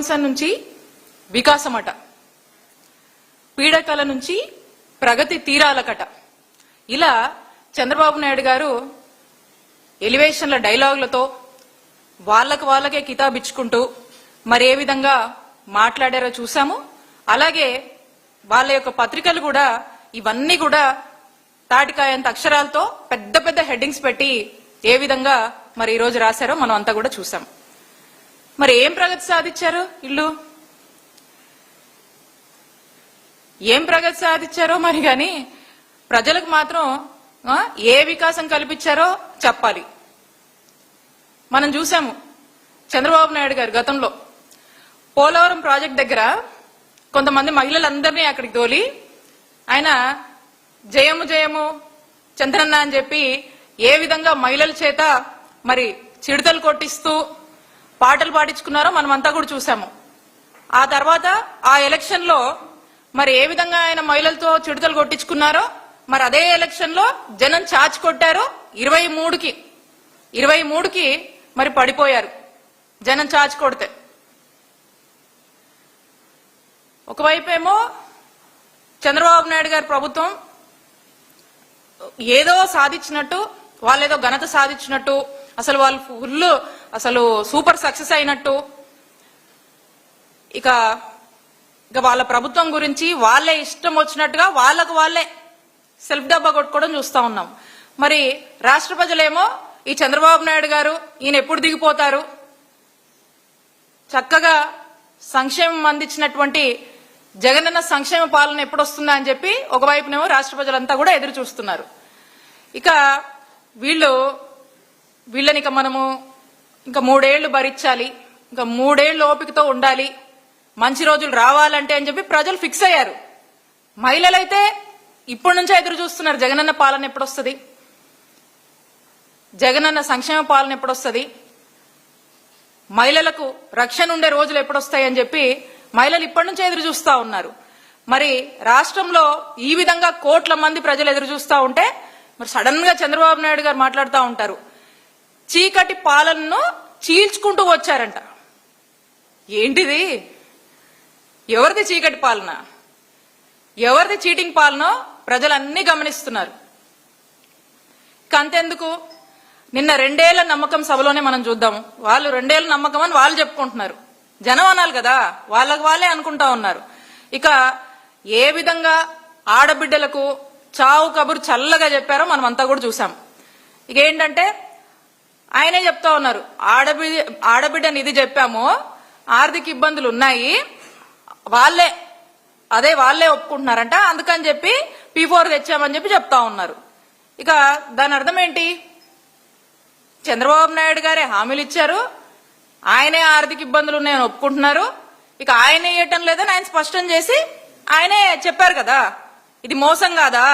విధ్వంసం నుంచి వికాసమట, పీడకల నుంచి ప్రగతి తీరాలకట. ఇలా చంద్రబాబు నాయుడు గారు ఎలివేషన్ల డైలాగులతో వాళ్ళకే కితాబిచ్చుకుంటూ మరి ఏ విధంగా మాట్లాడారో చూసాము. అలాగే వాళ్ళ యొక్క పత్రికలు కూడా ఇవన్నీ కూడా తాటికాయంత అక్షరాలతో పెద్ద పెద్ద హెడ్డింగ్స్ పెట్టి ఏ విధంగా మరి ఈ రోజు రాశారో మనం అంతా కూడా చూసాం. మరి ఏం ప్రగతి సాధించారు ఇల్లు, ఏం ప్రగతి సాధించారో మరి గాని ప్రజలకు మాత్రం ఏ వికాసం కల్పించారో చెప్పాలి. మనం చూసాము చంద్రబాబు నాయుడు గారు గతంలో పోలవరం ప్రాజెక్ట్ దగ్గర కొంతమంది మహిళలందరినీ అక్కడికి తోలి ఆయన జయము జయము చంద్రన్న అని చెప్పి ఏ విధంగా మహిళల చేత మరి చిడతలు కొట్టిస్తూ పాటలు పాడించుకున్నారో మనమంతా కూడా చూసాము. ఆ తర్వాత ఆ ఎలక్షన్ లో మరి ఏ విధంగా ఆయన మహిళలతో చిడతలు కొట్టించుకున్నారో మరి అదే ఎలక్షన్ లో జనం చాచి కొట్టారు. 23కి మరి పడిపోయారు జనం చాచి కొడితే. ఒకవైపేమో చంద్రబాబు నాయుడు గారి ప్రభుత్వం ఏదో సాధించినట్టు, వాళ్ళేదో ఘనత సాధించినట్టు, అసలు వాళ్ళు ఫుల్ అసలు సూపర్ సక్సెస్ అయినట్టు, ఇక వాళ్ళ ప్రభుత్వం గురించి వాళ్ళే ఇష్టం వచ్చినట్టుగా వాళ్ళే సెల్ఫ్ డబ్బా కొట్టుకోవడం చూస్తా ఉన్నాం. మరి రాష్ట్ర ప్రజలేమో ఈ చంద్రబాబు నాయుడు గారు ఈయన ఎప్పుడు దిగిపోతారు, చక్కగా సంక్షేమం అందించినటువంటి జగనన్న సంక్షేమ పాలన ఎప్పుడు వస్తుందా అని చెప్పి ఒకవైపునేమో రాష్ట్ర ప్రజలంతా కూడా ఎదురు చూస్తున్నారు. ఇక వీళ్ళని ఇక మనము ఇంకా 3 ఏళ్లు భరించాలి, ఇంకా 3 ఏళ్లు ఓపికతో ఉండాలి, మంచి రోజులు రావాలంటే అని చెప్పి ప్రజలు ఫిక్స్ అయ్యారు. మహిళలైతే ఇప్పటి నుంచే ఎదురు చూస్తున్నారు, జగనన్న పాలన ఎప్పుడు వస్తుంది, జగనన్న సంక్షేమ పాలన ఎప్పుడు వస్తుంది, మహిళలకు రక్షణ ఉండే రోజులు ఎప్పుడు వస్తాయని చెప్పి మహిళలు ఇప్పటి నుంచే ఎదురు చూస్తా ఉన్నారు. మరి రాష్ట్రంలో ఈ విధంగా కోట్ల మంది ప్రజలు ఎదురు చూస్తా ఉంటే మరి సడన్ గా చంద్రబాబు నాయుడు గారు మాట్లాడుతూ ఉంటారు, చీకటి పాలనను చీల్చుకుంటూ వచ్చారంట. ఏంటిది? ఎవరిది చీకటి పాలన, ఎవరిది చీటింగ్ పాలన ప్రజలన్నీ గమనిస్తున్నారు. అంతెందుకు, నిన్న 2 ఏళ్ల నమ్మకం సభలోనే మనం చూద్దాము. వాళ్ళు 2 ఏళ్ల నమ్మకం అని వాళ్ళు చెప్పుకుంటున్నారు, జనం అనాలి కదా, వాళ్ళే అనుకుంటా ఉన్నారు. ఇక ఏ విధంగా ఆడబిడ్డలకు చావు కబురు చల్లగా చెప్పారో మనం అంతా కూడా చూసాం. ఇక ఏంటంటే ఆయనే చెప్తా ఉన్నారు, ఆడబిడ్డని ఇది చెప్పాము, ఆర్థిక ఇబ్బందులు ఉన్నాయి, వాళ్ళే ఒప్పుకుంటున్నారంట, అందుకని చెప్పి P4 తెచ్చామని చెప్పి చెప్తా ఉన్నారు. ఇక దాని అర్థం ఏంటి? చంద్రబాబు నాయుడు గారే హామీలు ఇచ్చారు, ఆయనే ఆర్థిక ఇబ్బందులు ఉన్నాయని ఒప్పుకుంటున్నారు, ఇక ఆయనే ఇవ్వటం లేదని ఆయన స్పష్టం చేసి ఆయనే చెప్పారు కదా. ఇది మోసం కాదా,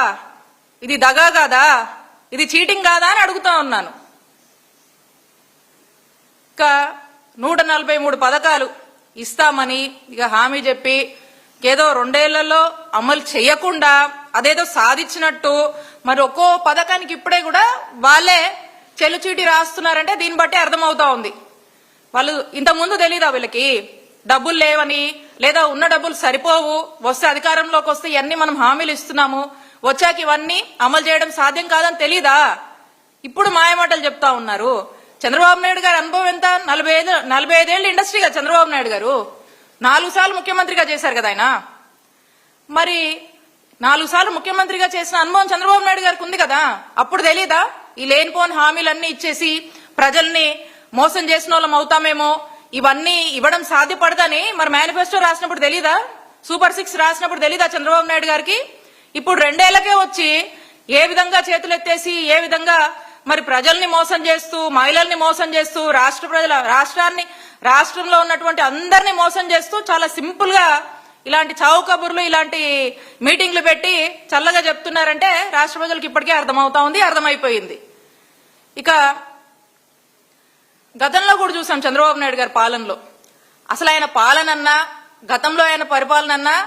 ఇది దగా కాదా, ఇది చీటింగ్ కాదా అని అడుగుతా ఉన్నాను. ఇక 143 పథకాలు ఇస్తామని ఇక హామీ చెప్పి ఏదో 2 ఏళ్లలో అమలు చేయకుండా అదేదో సాధించినట్టు మరి ఒక్కో పథకానికి ఇప్పుడే కూడా వాళ్ళే చెల్లుచీటి రాస్తున్నారంటే దీన్ని బట్టి అర్థమవుతా ఉంది. వాళ్ళు ఇంతకుముందు తెలీదా వీళ్ళకి డబ్బులు లేవని, లేదా ఉన్న డబ్బులు సరిపోవు, వస్తే అధికారంలోకి వస్తే ఇవన్నీ మనం హామీలు ఇస్తున్నాము, వచ్చాక ఇవన్నీ అమలు చేయడం సాధ్యం కాదని తెలీదా? ఇప్పుడు మాయమాటలు చెప్తా ఉన్నారు. చంద్రబాబు నాయుడు గారి అనుభవం ఎంత? 45 ఏళ్ళు ఇండస్ట్రీగా చంద్రబాబు నాయుడు గారు 4 సార్లు ముఖ్యమంత్రిగా చేశారు కదా ఆయన. మరి 4 సార్లు ముఖ్యమంత్రిగా చేసిన అనుభవం చంద్రబాబు నాయుడు గారికి ఉంది కదా, అప్పుడు తెలీదా ఈ లేనిపోని హామీలన్నీ ఇచ్చేసి ప్రజల్ని మోసం చేసిన వాళ్ళం అవుతామేమో, ఇవన్నీ ఇవ్వడం సాధ్యపడదని మరి మేనిఫెస్టో రాసినప్పుడు తెలీదా, సూపర్ 6 రాసినప్పుడు తెలీదా చంద్రబాబు నాయుడు గారికి? ఇప్పుడు 2 ఏళ్లకే వచ్చి ఏ విధంగా చేతులెత్తేసి ఏ విధంగా మరి ప్రజల్ని మోసం చేస్తూ, మహిళల్ని మోసం చేస్తూ, రాష్ట్రంలో ఉన్నటువంటి అందరినీ మోసం చేస్తూ చాలా సింపుల్ గా ఇలాంటి చావు కబుర్లు, ఇలాంటి మీటింగ్లు పెట్టి చల్లగా చెప్తున్నారంటే రాష్ట్ర ప్రజలకు ఇప్పటికే అర్థమైపోయింది. ఇక గతంలో కూడా చూసాం చంద్రబాబు నాయుడు గారి పాలనలో, అసలు ఆయన పాలనన్నా, గతంలో ఆయన పరిపాలనన్నా,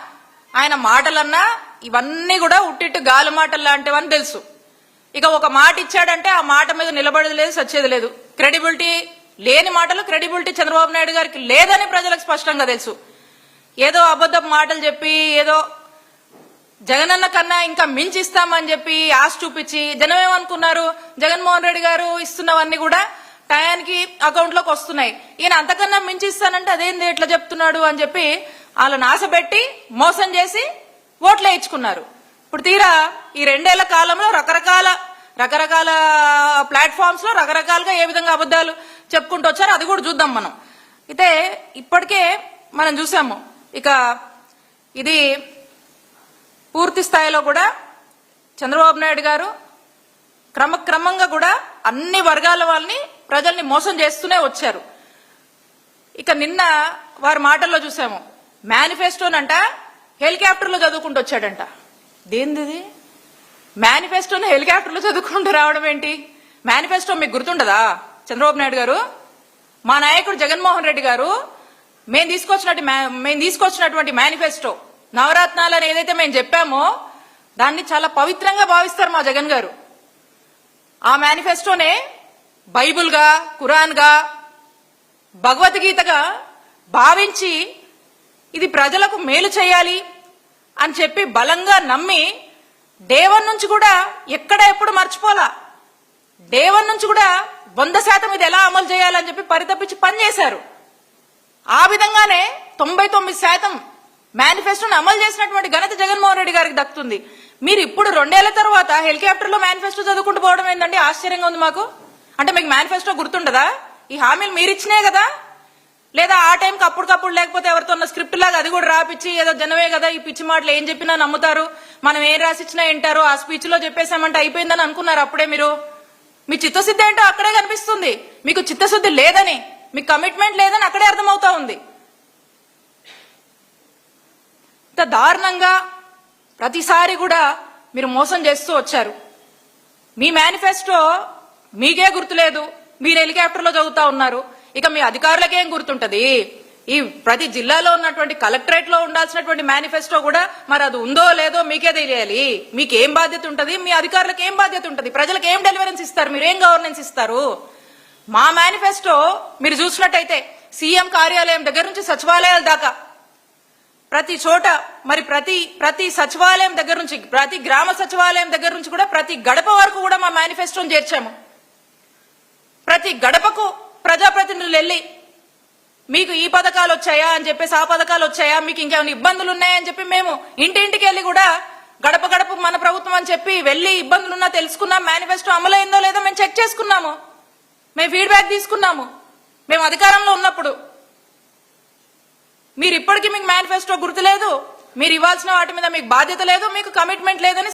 ఆయన మాటలన్నా ఇవన్నీ కూడా ఉట్టిట్టు గాలి మాటలు లాంటివని తెలుసు. ఇక ఒక మాట ఇచ్చాడంటే ఆ మాట మీద నిలబడేది లేదు, సచ్చేది లేదు, క్రెడిబిలిటీ లేని మాటలు క్రెడిబిలిటీ చంద్రబాబు నాయుడు గారికి లేదని ప్రజలకు స్పష్టంగా తెలుసు. ఏదో అబద్ధపు మాటలు చెప్పి ఏదో జగనన్న కన్నా ఇంకా మించిస్తామని చెప్పి ఆశ చూపించి జనం ఏమనుకున్నారు, జగన్మోహన్ రెడ్డి గారు ఇస్తున్నవన్నీ కూడా టయానికి అకౌంట్ లోకి వస్తున్నాయి, ఈయన అంతకన్నా మించి ఇస్తానంటే అదేంది ఎట్లా చెప్తున్నాడు అని చెప్పి వాళ్ళని ఆశపెట్టి మోసం చేసి ఓట్లు వేయించుకున్నారు. ఇప్పుడు తీరా ఈ 2 ఏళ్ల కాలంలో రకరకాల ప్లాట్ఫామ్స్ లో రకరకాలుగా ఏ విధంగా అబద్ధాలు చెప్పుకుంటూ వచ్చారో అది కూడా చూద్దాం మనం. అయితే ఇప్పటికే మనం చూసాము, ఇక ఇది పూర్తి స్థాయిలో కూడా చంద్రబాబు నాయుడు గారు క్రమక్రమంగా కూడా అన్ని వర్గాల వాళ్ళని ప్రజల్ని మోసం చేస్తూనే వచ్చారు. ఇక నిన్న వారి మాటల్లో చూసాము, మేనిఫెస్టోనంట హెలికాప్టర్లో చదువుకుంటూ వచ్చాడంట. దేనిది మేనిఫెస్టోని హెలికాప్టర్లో చదువుకుంటూ రావడం ఏంటి? మేనిఫెస్టో మీకు గుర్తుండదా చంద్రబాబు నాయుడు గారు? మా నాయకుడు జగన్మోహన్ రెడ్డి గారు మేము తీసుకొచ్చినటువంటి మేనిఫెస్టో నవరత్నాలని ఏదైతే మేము చెప్పామో దాన్ని చాలా పవిత్రంగా భావిస్తారు మా జగన్ గారు. ఆ మేనిఫెస్టోనే బైబుల్ గా, ఖురాన్ గా, భగవద్గీతగా భావించి ఇది ప్రజలకు మేలు చేయాలి అని చెప్పి బలంగా నమ్మి డే1 నుంచి కూడా ఎక్కడ ఎప్పుడు మర్చిపోలా, డే1 నుంచి కూడా 100% ఇది ఎలా అమలు చేయాలని చెప్పి పరితపించి పనిచేశారు. ఆ విధంగానే 99% మేనిఫెస్టోను అమలు చేసినటువంటి ఘనత జగన్మోహన్ రెడ్డి గారికి దక్కుతుంది. మీరు ఇప్పుడు 2 ఏళ్ల తర్వాత హెలికాప్టర్లో మేనిఫెస్టో చదువుకుంటూ పోవడం ఏంటండి? ఆశ్చర్యంగా ఉంది మాకు. అంటే మీకు మేనిఫెస్టో గుర్తుండదా? ఈ హామీలు మీరిచ్చినే కదా, లేదా ఆ టైంకి అప్పటికప్పుడు లేకపోతే ఎవరితో ఉన్న స్క్రిప్ట్ లాగా అది కూడా రాపిచ్చి ఏదో జనమే కదా ఈ పిచ్చి మాటలు ఏం చెప్పినా నమ్ముతారు, మనం ఏం రాసిచ్చినా వింటారు, ఆ స్పీచ్ లో చెప్పేశామంటే అయిపోయిందని అనుకున్నారు అప్పుడే మీరు. మీ చిత్తశుద్ధి ఏంటో అక్కడే కనిపిస్తుంది. మీకు చిత్తశుద్ధి లేదని, మీకు కమిట్మెంట్ లేదని అక్కడే అర్థమవుతా ఉంది. ఇంత దారుణంగా ప్రతిసారి కూడా మీరు మోసం చేస్తూ వచ్చారు. మీ మేనిఫెస్టో మీకే గుర్తులేదు, మీరు హెలికాప్టర్లో చదువుతా ఉన్నారు. ఇక మీ అధికారులకేం గుర్తుంటది? ఈ ప్రతి జిల్లాలో ఉన్నటువంటి కలెక్టరేట్ లో ఉండాల్సినటువంటి మేనిఫెస్టో కూడా మరి అది ఉందో లేదో మీకే తెలియాలి. మీకేం బాధ్యత ఉంటది? మీ అధికారులకు ఏం బాధ్యత ఉంటది? ప్రజలకు ఏం డెలివరెన్స్ ఇస్తారు? మీరు ఏం గవర్నెన్స్ ఇస్తారు? మా మేనిఫెస్టో మీరు చూసినట్టయితే సీఎం కార్యాలయం దగ్గర నుంచి సచివాలయాల దాకా ప్రతి చోట, మరి ప్రతి సచివాలయం దగ్గర నుంచి, ప్రతి గ్రామ సచివాలయం దగ్గర నుంచి కూడా ప్రతి గడప వరకు కూడా మా మేనిఫెస్టోని చేర్చాము. ప్రతి గడపకు ప్రజాప్రతినిధులు వెళ్ళి మీకు ఈ పథకాలు వచ్చాయా అని చెప్పేసి, ఆ పథకాలు వచ్చాయా, మీకు ఇంకేమైనా ఇబ్బందులు ఉన్నాయని చెప్పి మేము ఇంటింటికి వెళ్ళి కూడా గడప గడప మన ప్రభుత్వం అని చెప్పి వెళ్ళి ఇబ్బందులున్నా తెలుసుకున్నాం. మేనిఫెస్టో అమలైందో లేదో మేము చెక్ చేసుకున్నాము, మేము ఫీడ్బ్యాక్ తీసుకున్నాము మేము అధికారంలో ఉన్నప్పుడు. మీరు ఇప్పటికీ మీకు మేనిఫెస్టో గుర్తులేదు, మీరు ఇవ్వాల్సిన వాటి మీద మీకు బాధ్యత లేదు, మీకు కమిట్మెంట్ లేదని